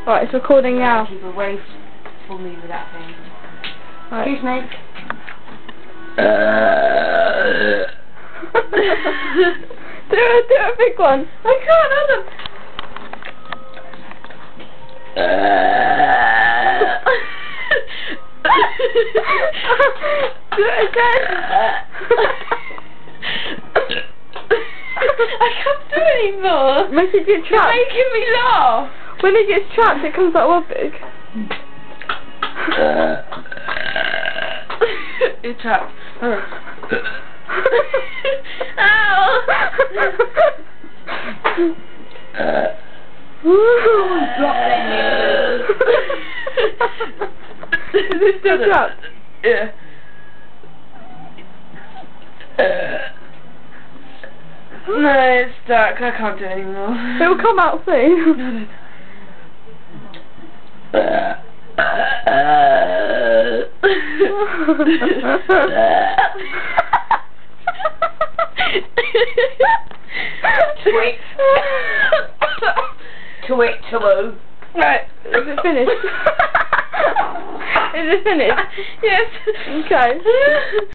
Right, it's recording now. Keep away from me with that thing. Right. Excuse me. do a big one. I can't, hold on. Do it again. I can't do it anymore. Make it get trapped. You're making me laugh. When it gets trapped, it comes out real big. It's trapped. Ow! Is it still trapped? Yeah. No, it's stuck. I can't do it anymore. It will come out soon. Tweet. Tweet to Right, is it finished? Is it finished? Yes. Okay.